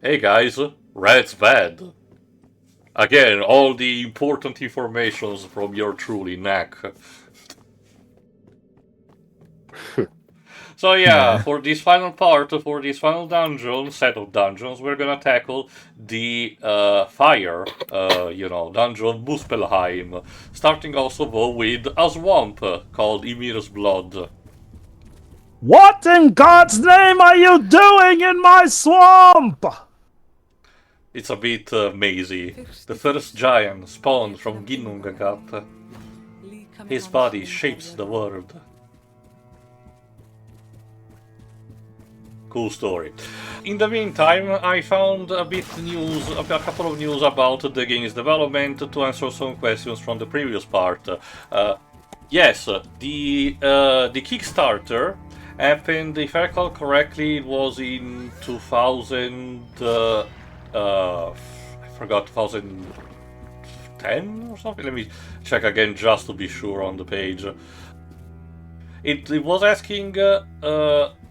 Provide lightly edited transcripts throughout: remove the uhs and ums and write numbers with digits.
Hey guys, red's bad. Again, all the important informations from your truly Knack. So yeah, Nah. for this final part, for this final dungeon, set of dungeons, we're gonna tackle the dungeon Muspellheim. Starting also though with a swamp called Ymir's Blood. What in God's name are you doing in my swamp? It's a bit mazy. The first giant spawned from Ginnungagap. His body shapes the world. Cool story. In the meantime, I found a couple of news about the game's development to answer some questions from the previous part. Yes, the Kickstarter happened, if I recall correctly, it was in 2000. I forgot 2010 or something. Let me check again just to be sure on the page. It was asking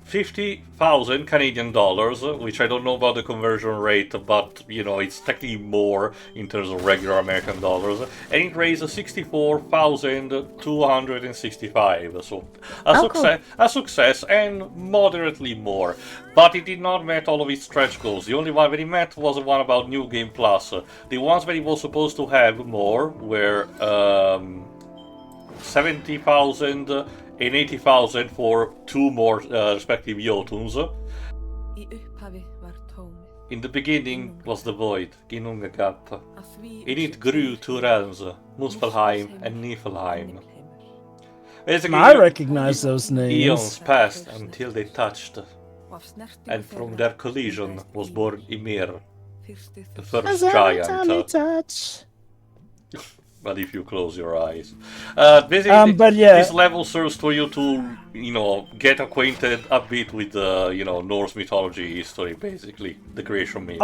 50,000 Canadian dollars, which I don't know about the conversion rate, but it's technically more in terms of regular American dollars, and it raised 64,265. So a success, and moderately more. But it did not meet all of its stretch goals. The only one that it met was the one about New Game Plus. The ones that it was supposed to have more were 70,000 and 80,000 for two more respective Jötuns. In the beginning was the void, Ginnungagap. In it grew two realms, Muspellheim and Niflheim. Basically, I recognize those names. Eons passed until they touched, and from their collision was born Ymir, the first giant. Touch. But if you close your eyes, basically, but yeah, this level serves for you to, get acquainted a bit with the, Norse mythology history, basically the creation myth.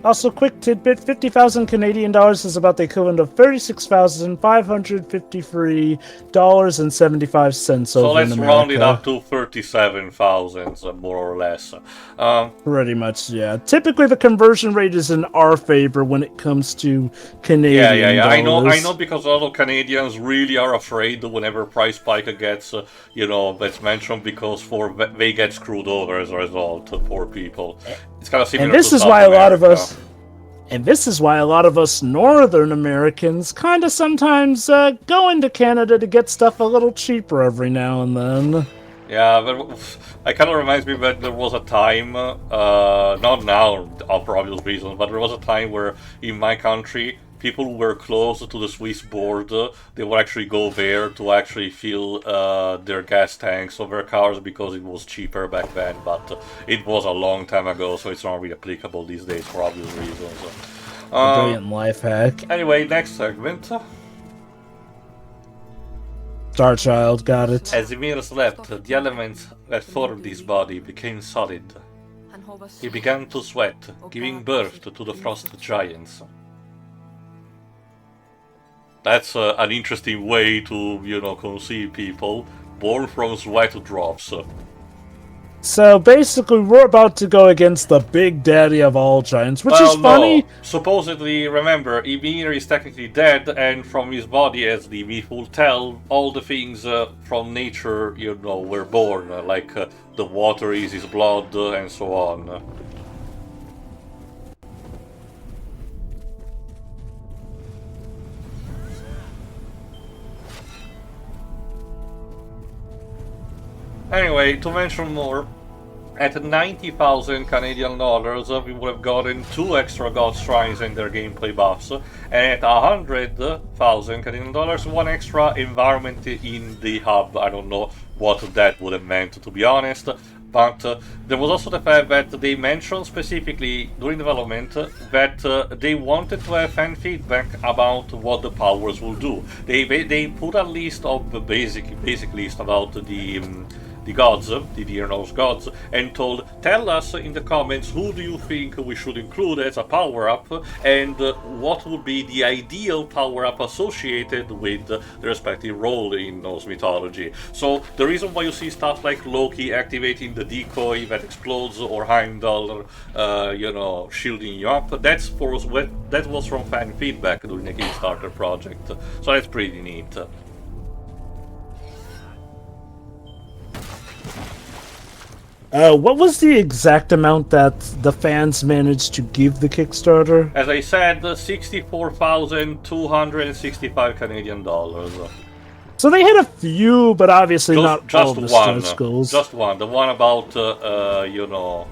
Also, quick tidbit: 50,000 Canadian dollars is about the equivalent of $36,553.75. So over in let's America. round it up to 37,000, more or less. Pretty much, yeah. Typically, the conversion rate is in our favor when it comes to Canadian Yeah. dollars. I know, because a lot of Canadians really are afraid whenever price spike gets, that's mentioned, because they get screwed over as a result. Poor people. It's kind of similar. And this to is South why America. And this is why a lot of us Northern Americans kind of sometimes go into Canada to get stuff a little cheaper every now and then. Yeah, but it kind of reminds me that there was a time, not now for obvious reasons, but there was a time where in my country, people who were close to the Swiss border, they would actually go there to actually fill their gas tanks of their cars because it was cheaper back then, but it was a long time ago, so it's not really applicable these days for obvious reasons. A brilliant life hack. Anyway, next segment. Starchild, got it. As Ymir slept, the elements that formed his body became solid. He began to sweat, giving birth to the frost giants. That's an interesting way to, conceive people, born from sweat drops. So basically, we're about to go against the big daddy of all giants, which is funny. No. Supposedly, remember, Ymir is technically dead, and from his body, as the myth will tell, all the things from nature, were born, like the water is his blood, and so on. Anyway, to mention more, at 90,000 Canadian dollars, we would have gotten 2 extra god shrines in their gameplay buffs, and at 100,000 Canadian dollars, 1 extra environment in the hub. I don't know what that would have meant, to be honest, but there was also the fact that they mentioned specifically during development that they wanted to have fan feedback about what the powers will do. They put a list of the basic list about the the gods, the Dear Norse gods, and told, tell us in the comments who do you think we should include as a power-up, and what would be the ideal power-up associated with the respective role in Norse mythology. So the reason why you see stuff like Loki activating the decoy that explodes, or Heimdall, shielding you up, that was from fan feedback during the Kickstarter project. So that's pretty neat. What was the exact amount that the fans managed to give the Kickstarter? As I said, 64,265 Canadian dollars. So they had a few, but obviously not all of the one. stretch goals. Just one. The one about, the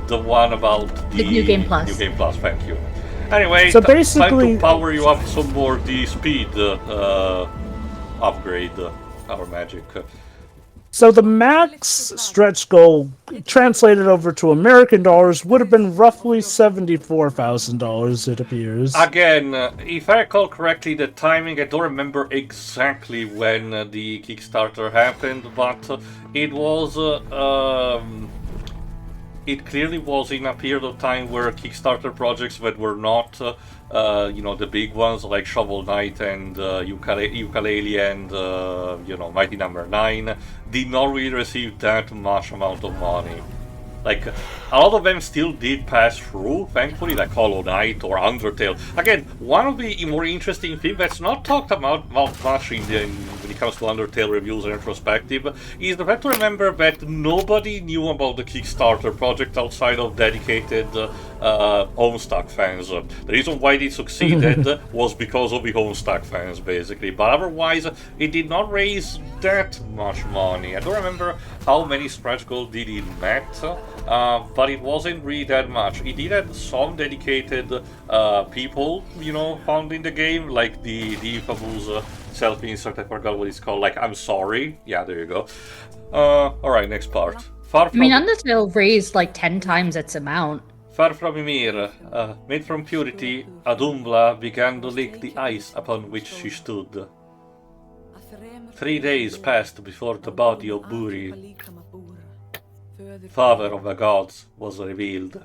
one about the New Game Plus. New Game Plus, thank you. Anyway, so basically, time to power you up some more the speed upgrade, our magic. So the max stretch goal, translated over to American dollars, would have been roughly $74,000, it appears. Again, if I recall correctly, the timing, I don't remember exactly when the Kickstarter happened, but it was... it clearly was in a period of time where Kickstarter projects that were not, the big ones like Shovel Knight and Yooka-Laylee and, Mighty Number 9 did not really receive that much amount of money. Like, a lot of them still did pass through, thankfully, like Hollow Knight or Undertale. Again, one of the more interesting things that's not talked about much when it comes to Undertale reviews and retrospective is the fact to remember that nobody knew about the Kickstarter project outside of dedicated Homestuck fans. The reason why it succeeded was because of the Homestuck fans, basically. But otherwise, it did not raise that much money. I don't remember how many stretch goals did it met, but it wasn't really that much. It did have some dedicated people, found in the game, like the infamous self-insert, I forgot what it's called, like, I'm sorry. Yeah, there you go. Alright, next part. Undertale raised like 10 times its amount. Far from Ymir, made from purity, Adumbla began to lick the ice upon which she stood. 3 days passed before the body of Buri, father of the gods, was revealed.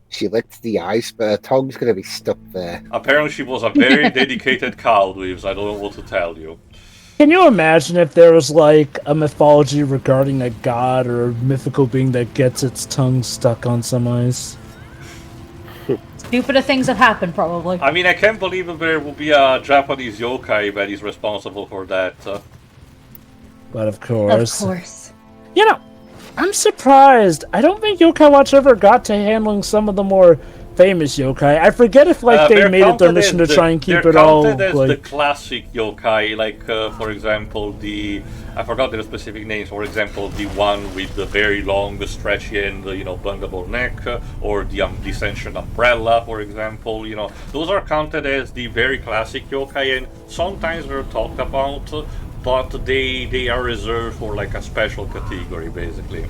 She licked the ice, but her tongue's going to be stuck there. Apparently she was a very dedicated cow, Dweebs. I don't know what to tell you. Can you imagine if there was, like, a mythology regarding a god or a mythical being that gets its tongue stuck on some ice? Stupider things have happened, probably. I mean, I can't believe that there will be a Japanese yokai that is responsible for that. But of course. Of course. I'm surprised. I don't think Yokai Watch ever got to handling some of the more famous yokai. I forget if they made it their mission to try and keep it all. They're counted as the classic yokai, like for example I forgot their specific names. For example, the one with the very long, stretchy and bendable neck, or the Descension Umbrella, for example. Those are counted as the very classic yokai, and sometimes they're talked about, but they are reserved for like a special category, basically.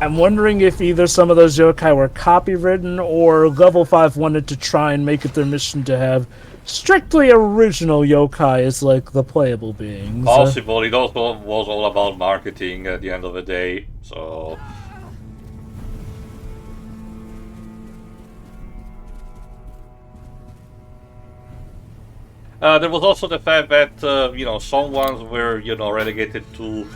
I'm wondering if either some of those yokai were copywritten or Level 5 wanted to try and make it their mission to have strictly original yokai as like the playable beings. Possible. It also was all about marketing at the end of the day, so... there was also the fact that, some ones were, relegated to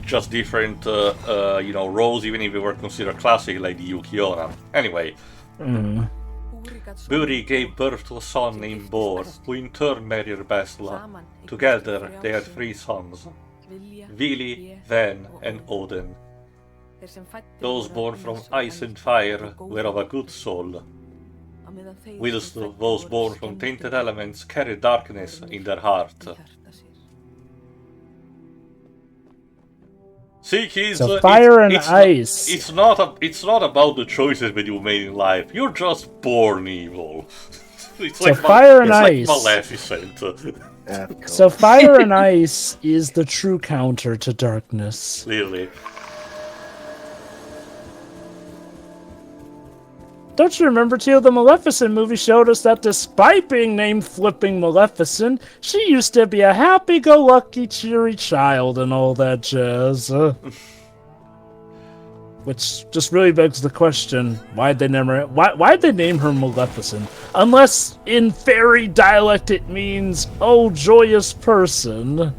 just different, roles, even if they were considered classic, like the Yuki-ora. Anyway, Buri gave birth to a son named Bor, who in turn married Besla. Together, they had 3 sons, Vili, Ven, and Odin. Those born from ice and fire were of a good soul, whilst those born from tainted elements carried darkness in their heart. See, kids, so fire and ice. It's not about the choices that you made in life. You're just born evil. It's so like fire and ice. Like Maleficent. So fire and ice is the true counter to darkness. Clearly. Don't you remember, Teal, the Maleficent movie showed us that despite being named Flipping Maleficent, she used to be a happy-go-lucky, cheery child and all that jazz. Which just really begs the question, why'd they name her Maleficent? Unless in fairy dialect it means, oh, joyous person.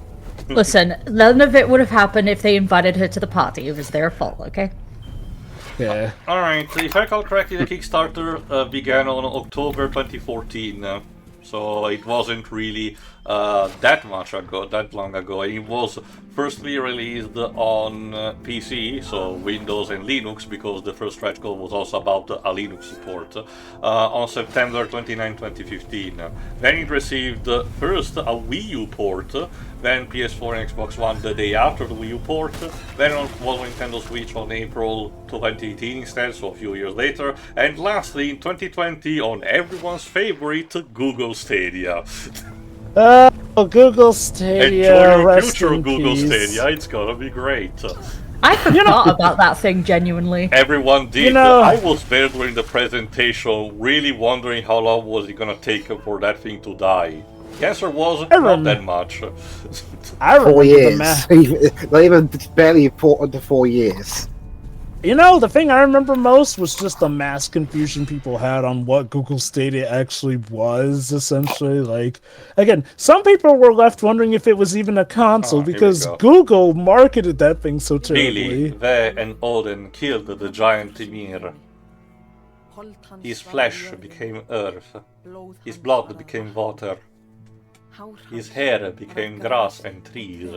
Listen, none of it would have happened if they invited her to the party. It was their fault, okay? Yeah. Alright, if I recall correctly, the Kickstarter began on October 2014, so it wasn't really that long ago. It was firstly released on PC, so Windows and Linux, because the first stretch code was also about a Linux support, on September 29, 2015. Then it received first a Wii U port, then PS4 and Xbox One the day after the Wii U port, then it was on Nintendo Switch on April 2018 instead, so a few years later, and lastly in 2020 on everyone's favorite Google Stadia. Oh, Google Stadia. Enjoy your Rest future in Google peace. Stadia, it's gonna be great. I forgot about that thing, genuinely. Everyone did. You know, I was there during the presentation, really wondering how long was it gonna take for that thing to die. The answer was not that much. I remember 4 years. the Not even barely under 4 years. You know, the thing I remember most was just the mass confusion people had on what Google Stadia actually was, essentially. Like, again, some people were left wondering if it was even a console because Google marketed that thing so terribly. Really, they and Odin killed the giant Ymir. His flesh became earth. His blood became water. His hair became grass and trees.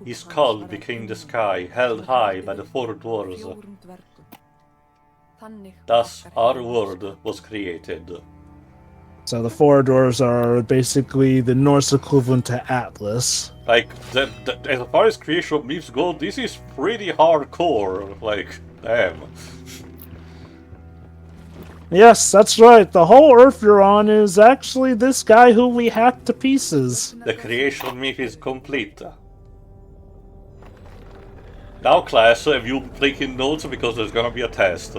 His skull became the sky, held high by the 4 dwarves. Thus our world was created. So the 4 dwarves are basically the Norse equivalent to Atlas. Like, as far as creation myths go, this is pretty hardcore. Like, damn. Yes, that's right. The whole Earth you're on is actually this guy who we hacked to pieces. The creation myth is complete. Now, class, have you taken notes because there's gonna be a test?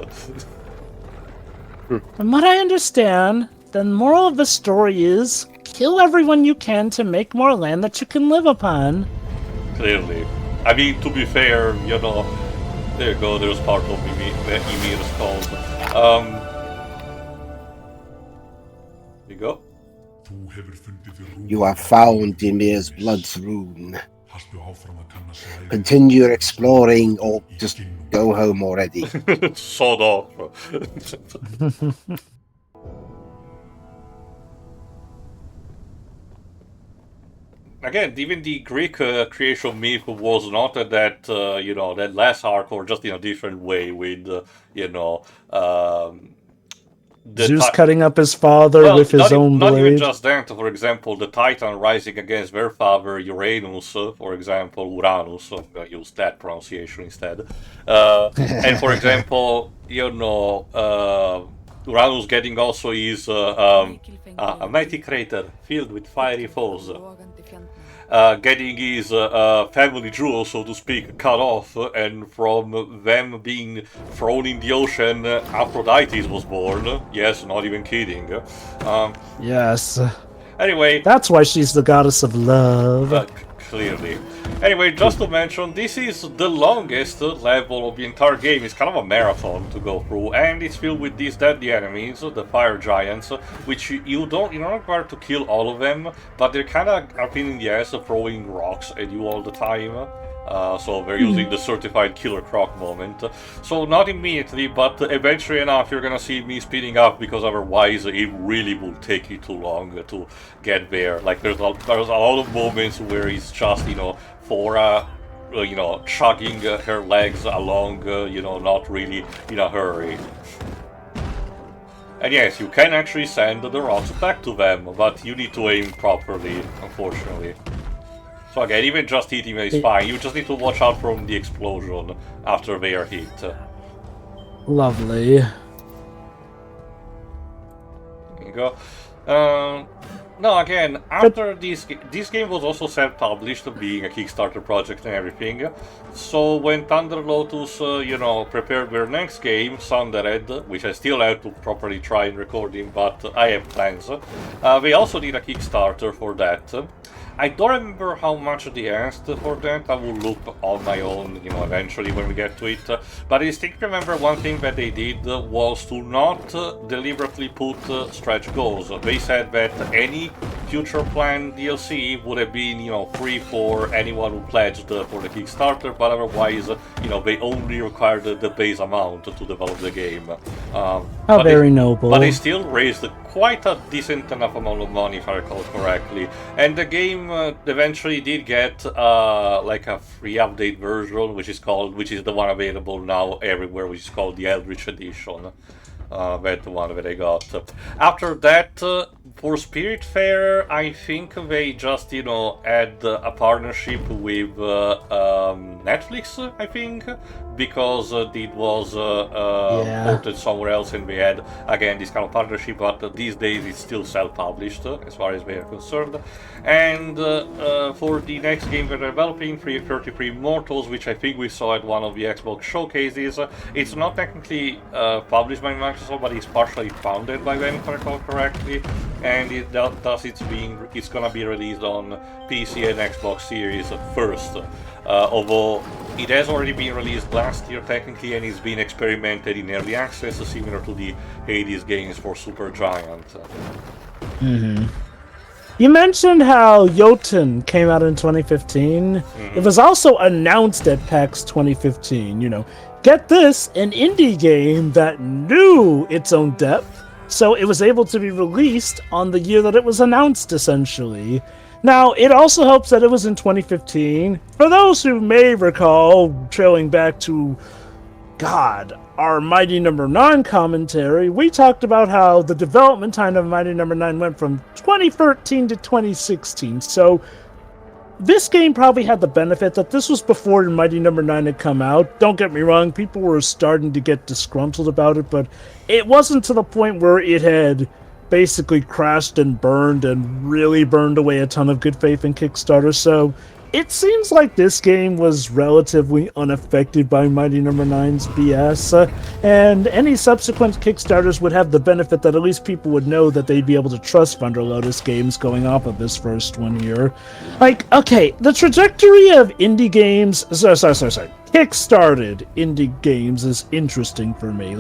From what I understand, the moral of the story is kill everyone you can to make more land that you can live upon. Clearly. I mean, to be fair, you know, there you go, there's part of Ymir's called. Here you go. You have found Ymir's Blood's rune. Continue exploring or just go home already. Sod off. Again, even the Greek creation myth was not that, you know, that less hardcore, just in a different way with, you know, Zeus cutting up his father with his own blade. Not even just that, for example, the Titan rising against their father Uranus, for example, Uranus, I'm going to use that pronunciation instead. And for example, you know, Uranus getting also his a mighty crater filled with fiery foes. Getting his family jewels, so to speak, cut off, and from them being thrown in the ocean, Aphrodite was born. Yes, not even kidding. Yes. Anyway. That's why she's the goddess of love. Clearly. Anyway, just to mention, this is the longest level of the entire game. It's kind of a marathon to go through, and it's filled with these deadly enemies, the fire giants, which you're not required to kill all of them, but they're kind of a pain in the ass throwing rocks at you all the time. So they're using the certified killer croc moment. So not immediately, but eventually enough you're gonna see me speeding up, because otherwise it really will take you too long to get there. Like there's a lot of moments where it's just, you know, Thora, you know, chugging her legs along, you know, not really in a hurry. And yes, you can actually send the rocks back to them, but you need to aim properly, unfortunately. So again, even just hitting them is fine, you just need to watch out from the explosion after they are hit. Lovely. There you go. No, again, after this game was also self-published, being a Kickstarter project and everything. So when Thunder Lotus, prepared their next game, Thunderhead, which I still have to properly try and recording, but I have plans. They also did a Kickstarter for that. I don't remember how much they asked for that. I will look on my own, eventually when we get to it. But I distinctly remember one thing that they did was to not deliberately put stretch goals. They said that any future planned DLC would have been, free for anyone who pledged for the Kickstarter, but otherwise, they only required the base amount to develop the game. How very noble. But they still raised quite a decent enough amount of money, if I recall correctly. And the game eventually did get like a free update version, which is the one available now everywhere, which is called the Eldritch Edition. That's the one that I got. After that, for Spiritfarer, I think they just, had a partnership with Netflix, I think, because it was ported somewhere else, and they had, again, this kind of partnership, but these days it's still self-published, as far as they are concerned. And for the next game they're developing, 33 Immortals, which I think we saw at one of the Xbox showcases, it's not technically published by Microsoft, but it's partially founded by them, if I recall correctly, and it's gonna be released on PC and Xbox Series first. Although it has already been released last year technically, and it's been experimented in early access, similar to the Hades games for Supergiant. Mm-hmm. You mentioned how Jøtun came out in 2015. Mm-hmm. It was also announced at PAX 2015. Get this, an indie game that knew its own depth, so it was able to be released on the year that it was announced, essentially. Now, it also helps that it was in 2015. For those who may recall, trailing back to, our Mighty Number 9 commentary, we talked about how the development time of Mighty Number 9 went from 2013 to 2016. So, this game probably had the benefit that this was before Mighty Number 9 had come out. Don't get me wrong, people were starting to get disgruntled about it, but it wasn't to the point where it had basically crashed and really burned away a ton of good faith in Kickstarter. So it seems like this game was relatively unaffected by Mighty Number 9's BS, and any subsequent Kickstarters would have the benefit that at least people would know that they'd be able to trust Thunder Lotus games going off of this first one here. The trajectory of indie games, kickstarted indie games is interesting for me.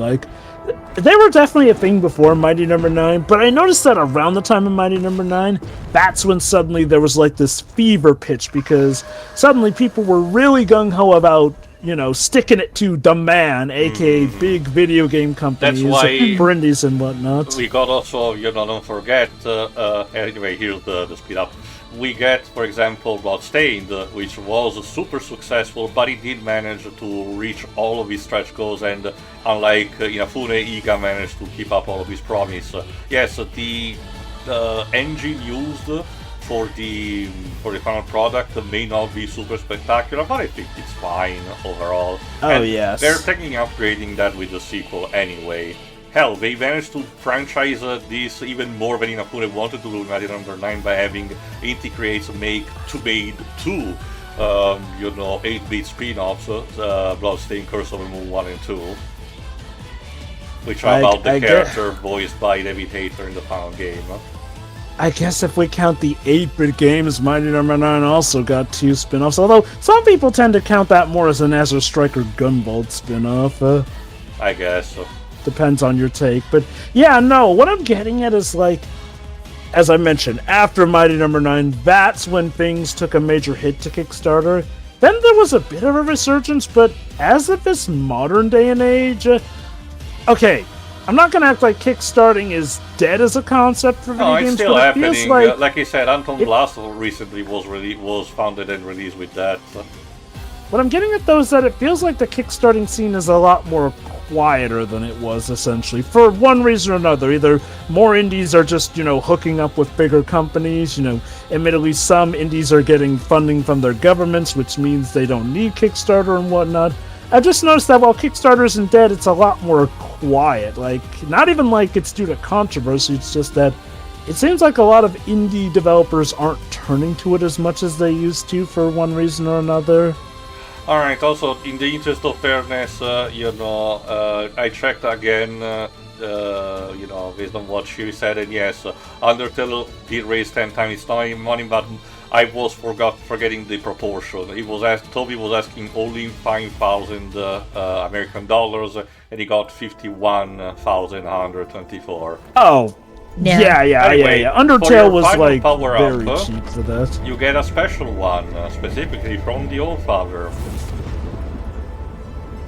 They were definitely a thing before Mighty Number 9, but I noticed that around the time of Mighty Number 9, that's when suddenly there was this fever pitch, because suddenly people were really gung-ho about, sticking it to the man, aka big video game companies, for indies and whatnot. We got also, don't forget, anyway, here's the speed up. We get, for example, Bloodstained, which was super successful, but it did manage to reach all of his stretch goals, and unlike Inafune, Iga managed to keep up all of his promise. Yes, the engine used for the final product may not be super spectacular, but I think it's fine overall. Yes. They're technically upgrading that with the sequel anyway. Hell, they managed to franchise this even more than Inafune wanted to do in Mighty Number 9 by having Inti Creates made two 8-bit spin-offs, Bloodstained, Curse of the Moon 1 and 2, which are about the character voiced by David Hayter in the final game. I guess if we count the 8-bit games, Mighty Number 9 also got 2 spin-offs, although some people tend to count that more as an Azure Striker Gunvolt spin-off. I guess. Depends on your take, but what I'm getting at is as I mentioned, after Mighty Number 9, that's when things took a major hit to Kickstarter. Then there was a bit of a resurgence, but as of this modern day and age, I'm not gonna act like Kickstarting is dead as a concept for video games. It's still happening. Like I said, Anton Blast recently was founded and released with that. What I'm getting at though is that it feels like the Kickstarting scene is a lot more quieter than it was, essentially, for one reason or another. Either more indies are just, hooking up with bigger companies, admittedly some indies are getting funding from their governments, which means they don't need Kickstarter and whatnot. I just noticed that while Kickstarter isn't dead, it's a lot more quiet. Not even it's due to controversy, it's just that It seems like a lot of indie developers aren't turning to it as much as they used to for one reason or another. Alright, also, in the interest of fairness, I checked again, based on what she said, and yes, Undertale did raise 10 times its money, but I was forgetting the proportion. Toby was asking only 5,000 American dollars, and he got 51,124. Oh, yeah. Anyway, Undertale was like power-up, very cheap for that. You get a special one, specifically from the Old Father.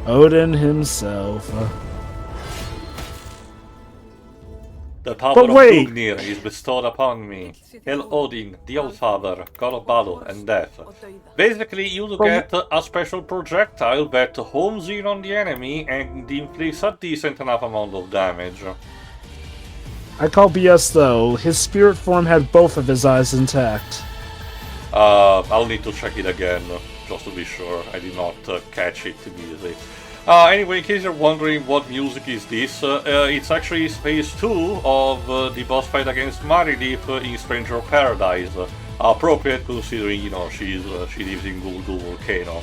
Odin himself. The power But of wait. Gungnir is bestowed upon me. Hail Odin, the Old Father, god of battle and death. Basically, you get a special projectile that homes in on the enemy and inflicts a decent enough amount of damage. I call BS though. His spirit form had both of his eyes intact. I'll need to check it again, just to be sure. I did not catch it immediately. Anyway, in case you're wondering what music is this, it's actually phase 2 of the boss fight against Marilith in Stranger Paradise. Appropriate considering, she lives in Guldu Volcano.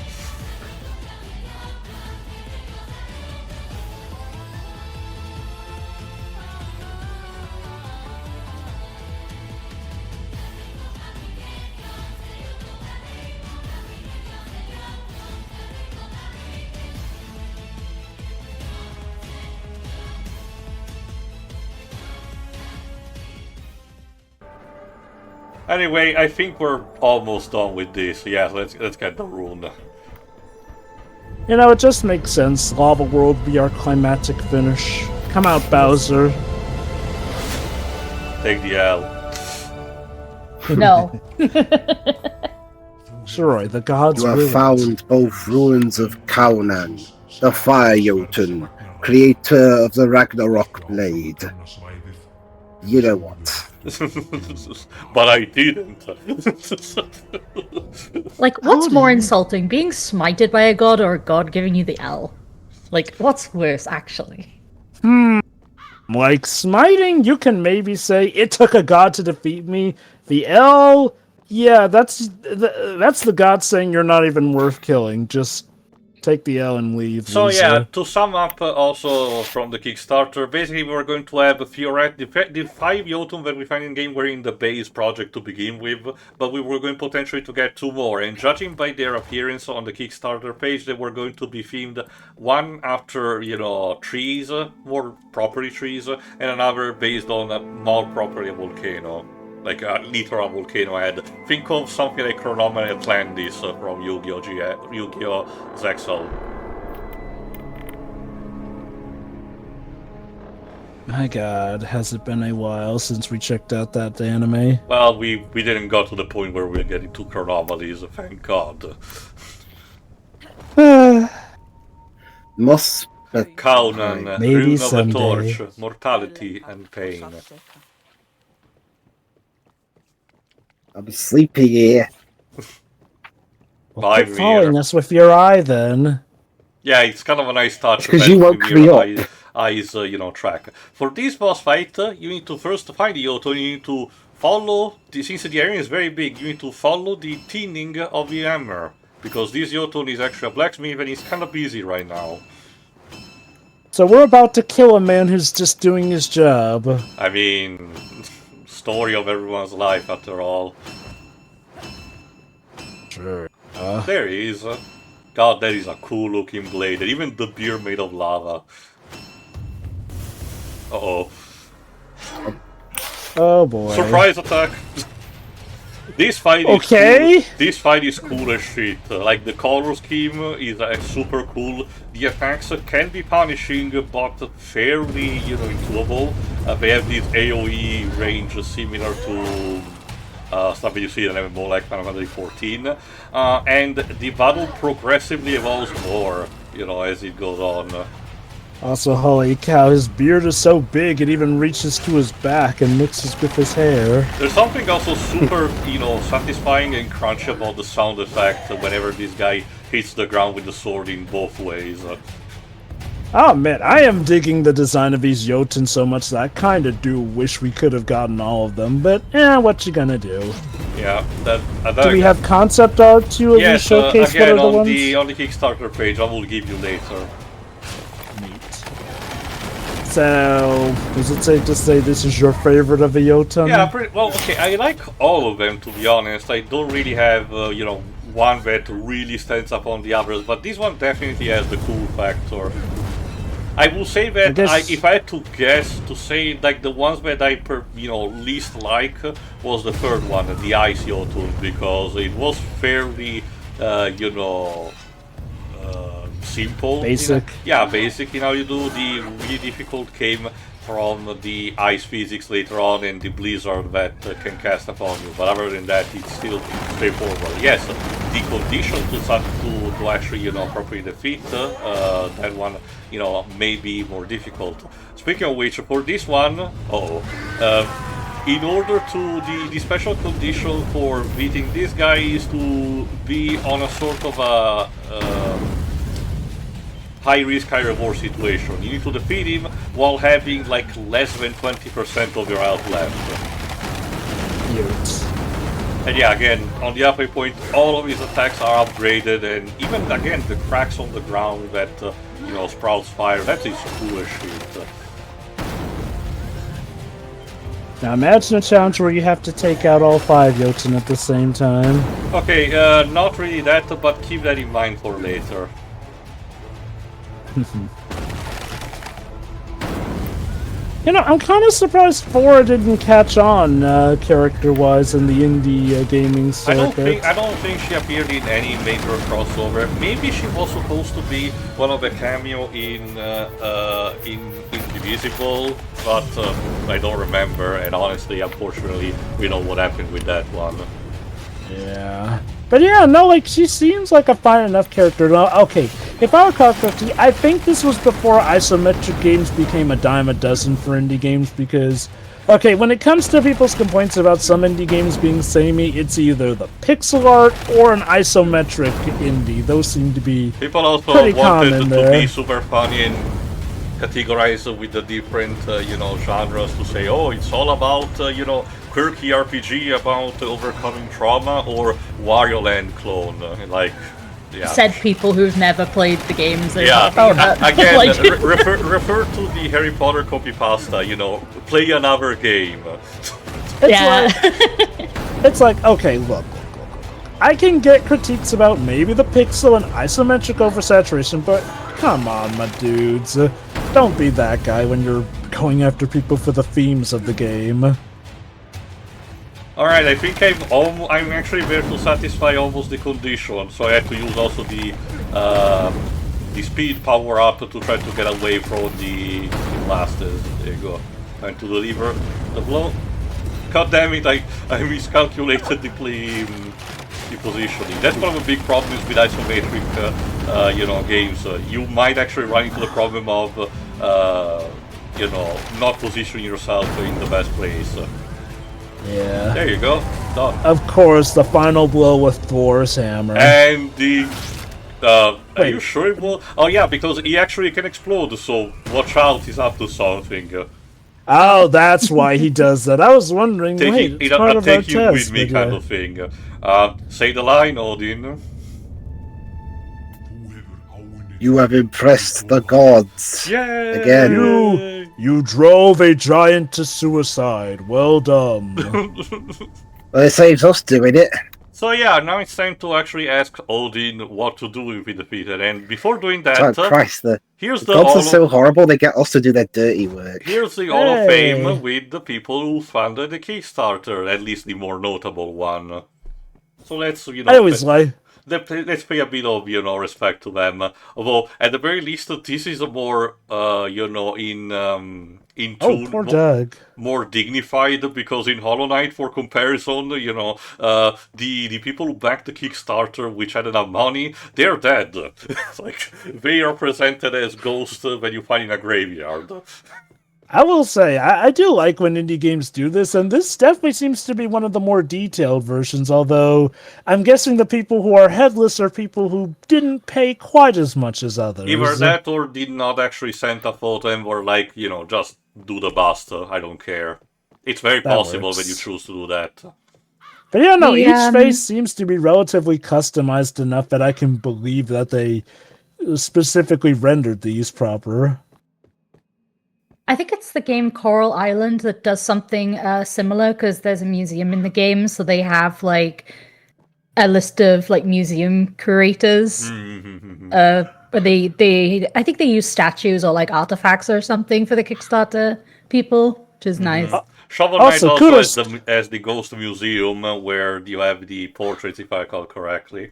Anyway, I think we're almost done with this. Yeah, let's get the rune. It just makes sense. Lava World be our climatic finish. Come out, Bowser. Take the L. No. Sure, the gods You will. have found both ruins of Kaunan, the Fire Jøtun, creator of the Ragnarok blade. You know what? But I didn't. Like, what's more insulting, being smited by a god or a god giving you the L? Like, what's worse, actually? Like smiting, you can maybe say it took a god to defeat me. The L, yeah, that's the god saying you're not even worth killing. Just take the L and leave. So loser. yeah, to sum up also from the Kickstarter, basically we're going to have the 5 Jotun that we find in game were in the base project to begin with, but we were going potentially to get 2 more, and judging by their appearance on the Kickstarter page, they were going to be themed one after, trees, more property trees, and another based on a more properly a volcano. Like a literal volcano head. Think of something like Chronoman Atlantis from Yu-Gi-Oh! Zexal. My god, has it been a while since we checked out that anime? Well, we didn't go to the point where we're getting to Chronomalies, thank god. Kaunan, Maybe Rune of the someday. Torch, Mortality and Pain. I'm sleepy here. Well, I'm quit following here. us with your eye, then. Yeah, it's kind of a nice touch. Because you woke that me your up. eyes, track. For this boss fight, you need to first find the Jotun, you need to follow, since the area is very big, you need to follow the thinning of the hammer. Because this Jotun is actually a blacksmith and he's kind of busy right now. So we're about to kill a man who's just doing his job. I mean, story of everyone's life after all. Sure. There he is. God, that is a cool looking blade, and even the beard made of lava. Uh-oh. Oh boy. Surprise attack! This fight is Okay. cool. This fight is cool as shit. Like, the color scheme is super cool. The attacks can be punishing, but fairly, intuable. They have this AoE range similar to stuff that you see in MMO like Final Fantasy 14. And the battle progressively evolves more, as it goes on. Also, holy cow, his beard is so big it even reaches to his back and mixes with his hair. There's something also super, satisfying and crunchy about the sound effect whenever this guy hits the ground with the sword in both ways. Oh man, I am digging the design of these Jotun so much that I kind of do wish we could have gotten all of them, but what you gonna do? Yeah, Do we have concept art to at least yes, showcase again, what are the on ones? on the Kickstarter page, I will give you later. Neat. So, is it safe to say this is your favorite of the Jotun? Yeah, well, okay, I like all of them, to be honest. I don't really have, one that really stands up on the others, but this one definitely has the cool factor. I will say that if I had to guess, to say like the ones that I least like was the third one, the Ice Jotun, because it was fairly simple. Basic. Basic in how you do. The really difficult came from the ice physics later on and the blizzard that can cast upon you. But other than that, it's still straightforward. Yes, the condition to actually properly defeat that one may be more difficult. Speaking of which, for this one, in order to the special condition for beating this guy is to be on a sort of a high risk, high reward situation. You need to defeat him while having like less than 20% of your health left. Cute. And yeah, again, on the upper point, all of his attacks are upgraded, and even again the cracks on the ground that sprouts fire. That is cool as shit. Now imagine a challenge where you have to take out all 5 Jotun at the same time. Okay, not really that, but keep that in mind for later. I'm kind of surprised Thora didn't catch on character-wise in the indie gaming circuit. I don't think she appeared in any major crossover. Maybe she was supposed to be one of the cameo in Indivisible, but I don't remember. And honestly, unfortunately, we know what happened with that one. Yeah. But yeah, no, like, she seems like a fine enough character. Okay, if I recall correctly, I think this was before isometric games became a dime a dozen for indie games, because, okay, when it comes to people's complaints about some indie games being samey, it's either the pixel art or an isometric indie. Those seem to be people also pretty wanted common to there. be super funny and categorize with the different, genres to say, oh, it's all about, quirky RPG about overcoming trauma, or Wario Land clone. Said people who've never played the games. Again, like... refer to the Harry Potter copypasta. Play another game. It's like, okay, look. I can get critiques about maybe the pixel and isometric oversaturation, but come on, my dudes. Don't be that guy when you're going after people for the themes of the game. Alright, I think I'm actually there to satisfy almost the condition, so I had to use also the speed power up to try to get away from the blasters. There you go. Trying to deliver the blow. God damn it, I miscalculated the positioning. That's one of the big problems with isometric games. You might actually run into the problem of not positioning yourself in the best place. Yeah. There you go. Done. Of course, the final blow with Thor's hammer. And the... are you sure it will? Oh yeah, because he actually can explode, so watch out, he's up to something. Oh, that's why he does that. I was wondering, Take it's part of our test. with me kind of thing. Say the line, Odin. You have impressed the gods. Yay! Again. You drove a giant to suicide. Well done. Well, it saves us doing it. So yeah, now it's time to actually ask Odin what to do if we defeat it. And before doing that, Oh Christ, here's the the gods are so horrible, they get us to do their dirty work. Here's the Hall of Fame with the people who funded the Kickstarter, at least the more notable one. So let's, I always like... Let's pay a bit of, respect to them. Although, at the very least, this is a more, in tune, poor Doug. more dignified, because in Hollow Knight, for comparison, the people who backed the Kickstarter, which had enough money, they're dead. Like, they are presented as ghosts when you find in a graveyard. I will say, I do like when indie games do this, and this definitely seems to be one of the more detailed versions, although I'm guessing the people who are headless are people who didn't pay quite as much as others. Either that or did not actually send a photo and were like, just do the bust. I don't care. It's very possible when you choose to do that. But yeah, no, each face seems to be relatively customized enough that I can believe that they specifically rendered these proper. I think it's the game Coral Island that does something similar, because there's a museum in the game, so they have like a list of like museum curators. But I think they use statues or like artifacts or something for the Kickstarter people, which is nice. Shovel Knight also has the Ghost Museum, where you have the portraits, if I recall correctly.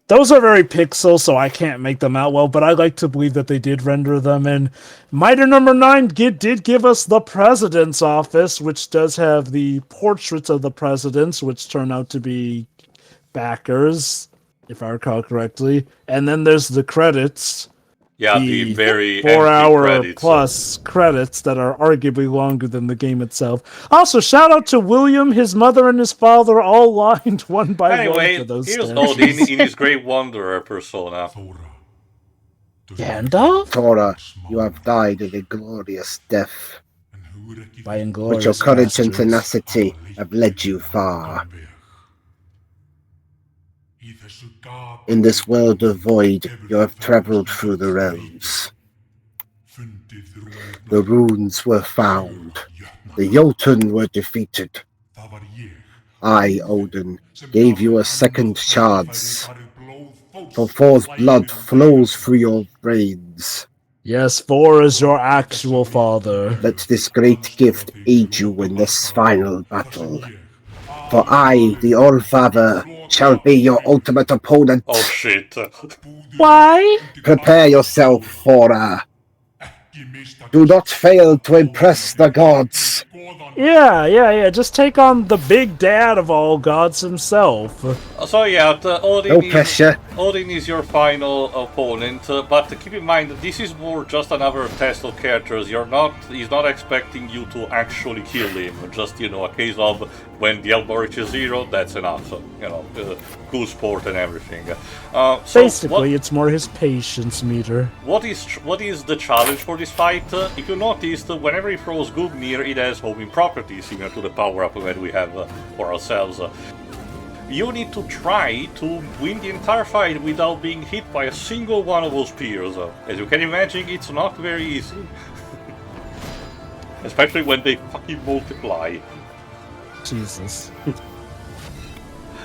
Those are very pixel, so I can't make them out well, but I like to believe that they did render them. And Miter number 9 did give us the President's Office, which does have the portraits of the presidents, which turn out to be backers, if I recall correctly. And then there's the credits. Yeah, the very 4-hour plus credits that are arguably longer than the game itself. Also, shout out to William, his mother, and his father, all lined one by one for those here's Odin in his Great Wanderer persona. Gandalf? Thora, you have died a glorious death. By inglorious But your courage and bastards. tenacity have led you far. In this world of void, you have traveled through the realms. The runes were found. The Jøtun were defeated. I, Odin, gave you a second chance. For Thor's blood flows through your veins. Yes, Thor is your actual father. Let this great gift aid you in this final battle. For I, the All-Father, shall be your ultimate opponent. Oh shit. Why? Prepare yourself, Thora. Do not fail to impress the gods. Yeah. Just take on the big dad of all gods himself. So yeah, Odin, No pressure. Odin is your final opponent, but keep in mind that this is more just another test of characters. He's not expecting you to actually kill him. Just a case of when the elbow reaches 0, that's enough. Cool sport and everything. So Basically, it's more his patience meter. What is the challenge for this fight? If you noticed, whenever he throws Gungnir, it has homing properties similar to the power-up that we have for ourselves. You need to try to win the entire fight without being hit by a single one of those spears. As you can imagine, it's not very easy. Especially when they fucking multiply. Jesus.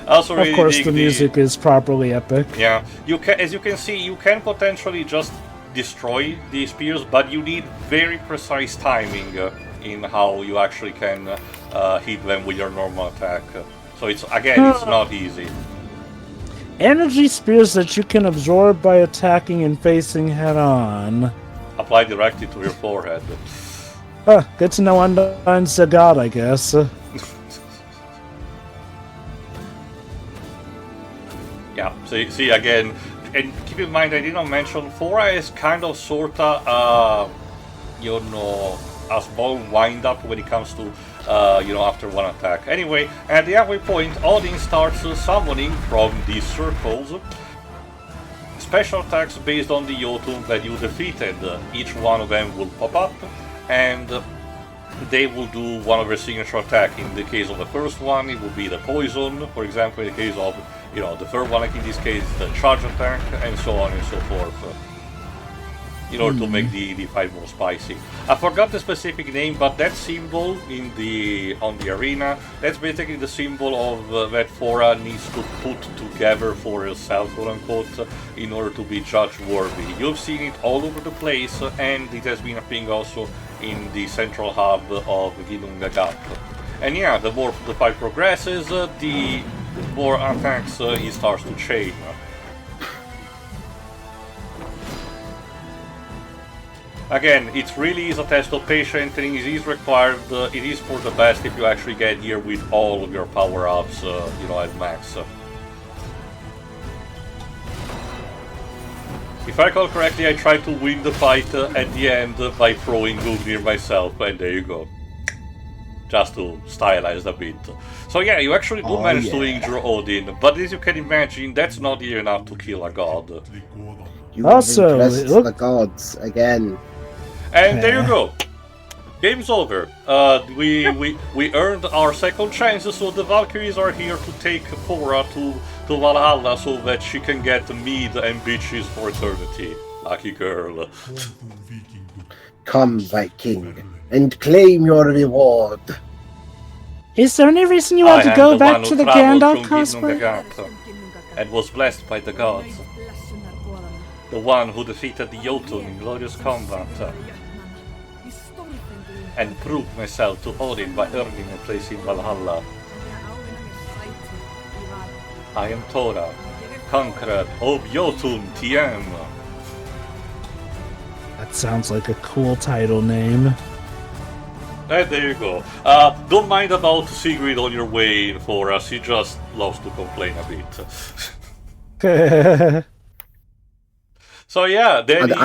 Also, of course, the music is properly epic. Yeah, as you can see, you can potentially just destroy the spears, but you need very precise timing in how you actually can hit them with your normal attack. So it's not easy. Energy spears that you can absorb by attacking and facing head-on. Apply directly to your forehead. Good to know Undyne's a god, I guess. Yeah, see again, and keep in mind I did not mention Thora is kind of sorta a small wind up when it comes to after one attack. Anyway, at the halfway point, Odin starts summoning from these circles special attacks based on the Jøtun that you defeated. Each one of them will pop up, and they will do one of their signature attack. In the case of the first one, it will be the poison. For example, in the case of the third one, like in this case, the charge attack, and so on and so forth. In order to make the fight more spicy. I forgot the specific name, but that symbol on the arena, that's basically the symbol of that Thora needs to put together for herself, quote unquote, in order to be judged worthy. You've seen it all over the place, and it has been a thing also in the central hub of Ginnungagap. And yeah, the more the fight progresses, the more attacks he starts to chain. Again, it really is a test of patience, and it is required, it is for the best if you actually get here with all of your power-ups, at max. If I recall correctly, I tried to win the fight at the end by throwing Gungnir myself, and there you go. Just to stylize a bit. So yeah, you actually do manage to injure Odin, but as you can imagine, that's not even enough to kill a god. You Also, impressed the gods again. And there you go. Game's over. We earned our second chance, so the Valkyries are here to take Thora to Valhalla so that she can get mead and bitches for eternity. Lucky girl. Come, Viking, and claim your reward. Is there any reason you want to go back to the Gandalf cosplay? And was blessed by the gods. The one who defeated the Jøtun in glorious combat. And proved myself to Odin by earning a place in Valhalla. I am Thora, conqueror of Jøtun TM. That sounds like a cool title name. And there you go. Don't mind about Sigrid on your way for us, he just loves to complain a bit. So yeah, that is...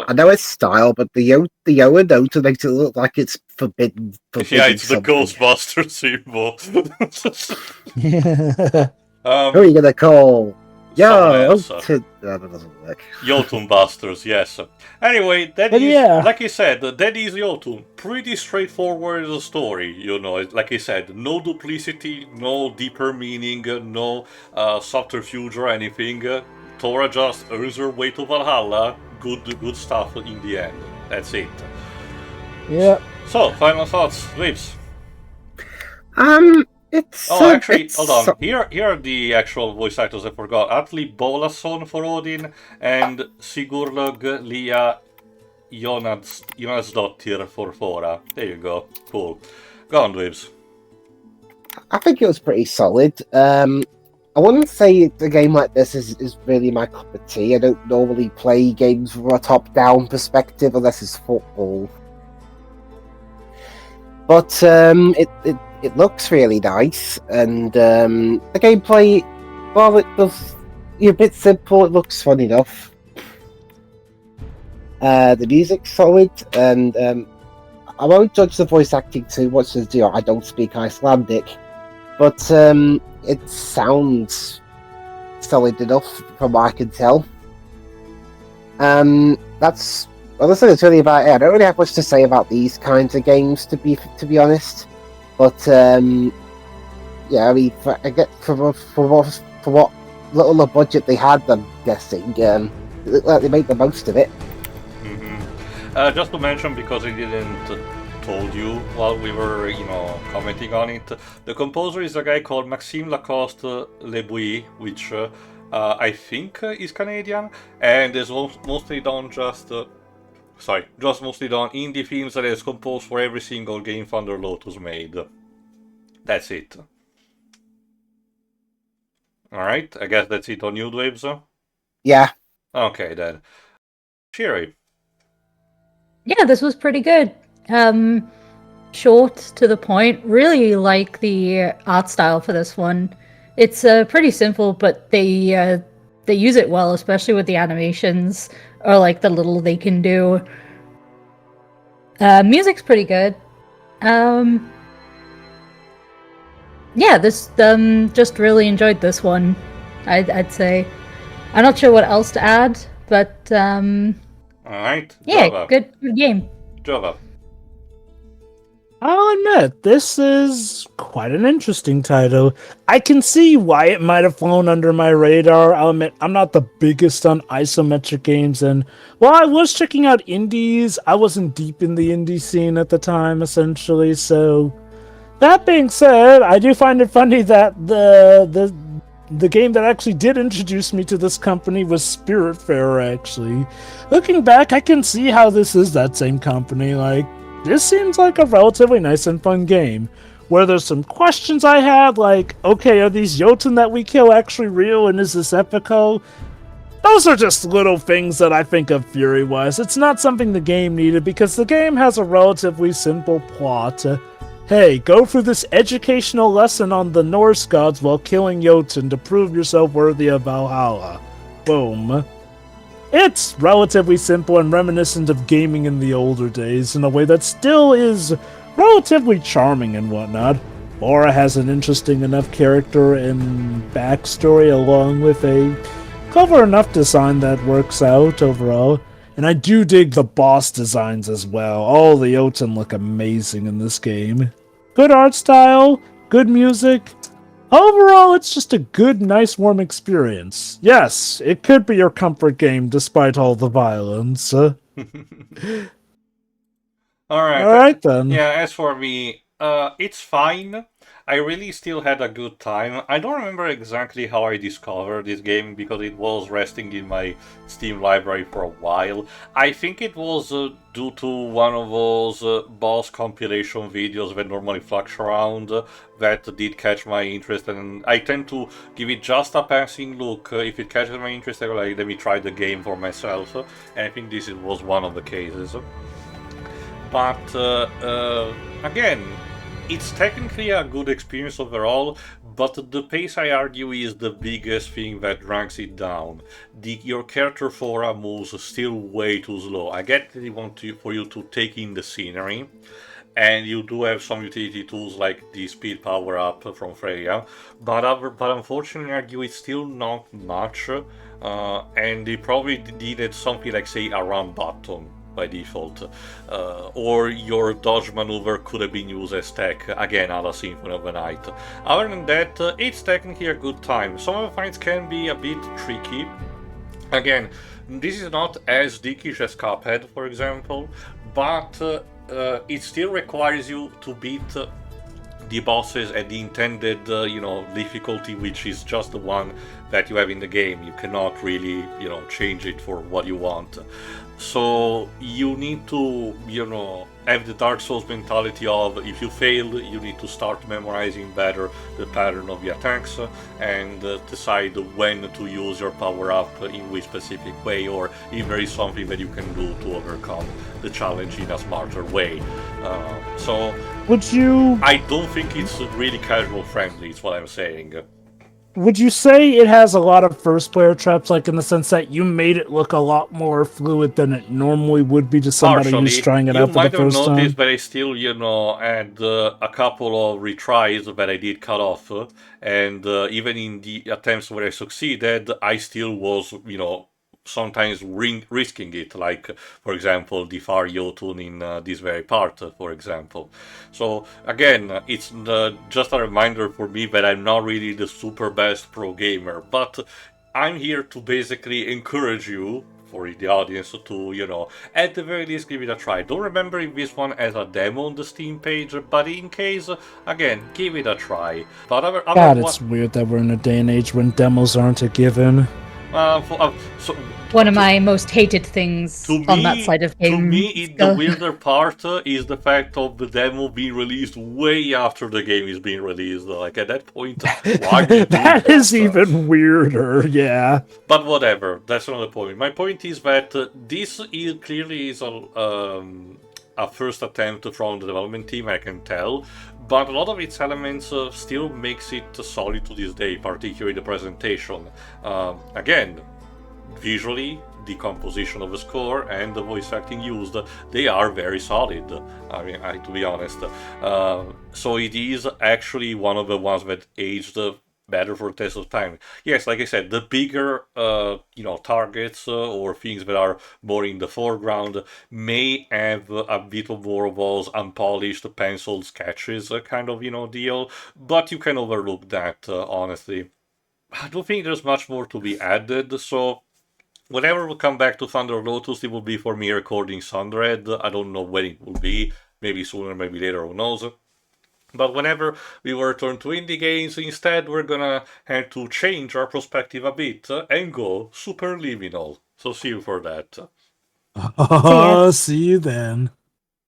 I know it's style, but the Owen makes it look like it's forbidden. Yeah, it's the Ghostbuster symbol. Who are you gonna call? That doesn't work. Jøtun Busters, yes. Anyway, that is, like I said, that is Jøtun. Pretty straightforward story, you know. Like I said, no duplicity, no deeper meaning, no subterfuge or anything. Thora just earns her way to Valhalla. Good stuff in the end. That's it. Yeah. So, final thoughts, Lips. Hold on. Here are the actual voice actors I forgot. Atli Bolason for Odin and Sigurlaug Lia Jonadsdottir for Thora. There you go. Cool. Go on, Dweebs. I think it was pretty solid. I wouldn't say a game like this is really my cup of tea. I don't normally play games from a top-down perspective unless it's football. But it looks really nice, and the gameplay, well, it's a bit simple. It looks fun enough. The music's solid, and I won't judge the voice acting too much as I don't speak Icelandic, but it sounds solid enough from what I can tell. That's honestly, it's really about it. I don't really have much to say about these kinds of games, to be honest. But yeah, I mean, for what little budget they had, I'm guessing, it looked like they made the most of it. Mm-hmm. Just to mention, because I didn't told you while we were, commenting on it, the composer is a guy called Maxime Lacoste Lebouy, which I think is Canadian, and is mostly done mostly done indie themes that is composed for every single game Thunder Lotus made. That's it. Alright, I guess that's it on you, Dweebs? Yeah. Okay, then. Sherry. Yeah, this was pretty good. Short, to the point. Really like the art style for this one. It's pretty simple, but they use it well, especially with the animations, or like the little they can do. Music's pretty good. Yeah, this just really enjoyed this one. I'd say. I'm not sure what else to add, but all right. Yeah, good game. Jova. I'll admit, this is quite an interesting title. I can see why it might have flown under my radar. I'll admit, I'm not the biggest on isometric games, and while I was checking out indies, I wasn't deep in the indie scene at the time, essentially, so... That being said, I do find it funny that the game that actually did introduce me to this company was Spiritfarer, actually. Looking back, I can see how this is that same company, like... This seems like a relatively nice and fun game, where there's some questions I had, like, okay, are these Jøtun that we kill actually real, and is this epical? Those are just little things that I think of Fury-wise. It's not something the game needed, because the game has a relatively simple plot. Hey, go through this educational lesson on the Norse gods while killing Jøtun to prove yourself worthy of Valhalla. Boom. It's relatively simple and reminiscent of gaming in the older days in a way that still is relatively charming and whatnot. Thora has an interesting enough character and backstory along with a clever enough design that works out overall. And I do dig the boss designs as well. All the Jotun look amazing in this game. Good art style, good music. Overall, it's just a good, nice, warm experience. Yes, it could be your comfort game despite all the violence. All right. All right, then. Yeah, as for me, it's fine. I really still had a good time. I don't remember exactly how I discovered this game because it was resting in my Steam library for a while. I think it was due to one of those boss compilation videos that normally flash around that did catch my interest, and I tend to give it just a passing look. If it catches my interest, I go like, let me try the game for myself, and I think this was one of the cases. But again, it's technically a good experience overall, but the pace, I argue, is the biggest thing that drags it down. Your character Thora moves still way too slow. I get that they want for you to take in the scenery, and you do have some utility tools like the speed power up from Freya, but unfortunately, I argue it's still not much, and they probably needed something like, say, a run button by default, or your dodge maneuver could have been used as tech, again, a la Symphony of the Night. Other than that, it's technically a good time. Some of the fights can be a bit tricky. Again, this is not as dickish as Cuphead, for example, but it still requires you to beat the bosses at the intended, difficulty, which is just the one that you have in the game. You cannot really, change it for what you want. So you need to, have the Dark Souls mentality of, if you fail, you need to start memorizing better the pattern of the attacks and decide when to use your power up in which specific way, or if there is something that you can do to overcome the challenge in a smarter way. So I don't think it's really casual friendly, is what I'm saying. Would you say it has a lot of first-player traps, like in the sense that you made it look a lot more fluid than it normally would be to somebody who's trying it out for the first time? You might have noticed, but I still, had a couple of retries that I did cut off, and even in the attempts where I succeeded, I still was, sometimes risking it, like, for example, the far Jøtun in this very part, for example. So, again, it's just a reminder for me that I'm not really the super best pro gamer, but I'm here to basically encourage you, for the audience, to, at the very least give it a try. Don't remember if this one has a demo on the Steam page, but in case, again, give it a try. But God, it's weird that we're in a day and age when demos aren't a given. One of my most hated things on that side of games. To me, the weirder part is the fact of the demo being released way after the game is being released. Like, at that point, why did that is even weirder, yeah. But whatever, that's not the point. My point is that this clearly is a first attempt from the development team, I can tell, but a lot of its elements still makes it solid to this day, particularly the presentation. Again, visually, the composition of the score and the voice acting used, they are very solid. I mean, to be honest. So it is actually one of the ones that aged better for test of time. Yes, like I said, the bigger targets or things that are more in the foreground may have a bit of more of those unpolished penciled sketches kind of deal, but you can overlook that, honestly. I don't think there's much more to be added, so whenever we come back to Thunder Lotus, it will be for me recording Sundered. I don't know when it will be, maybe sooner, maybe later, who knows. But whenever we return to indie games, instead we're gonna have to change our perspective a bit and go super liminal. So see you for that. See you then.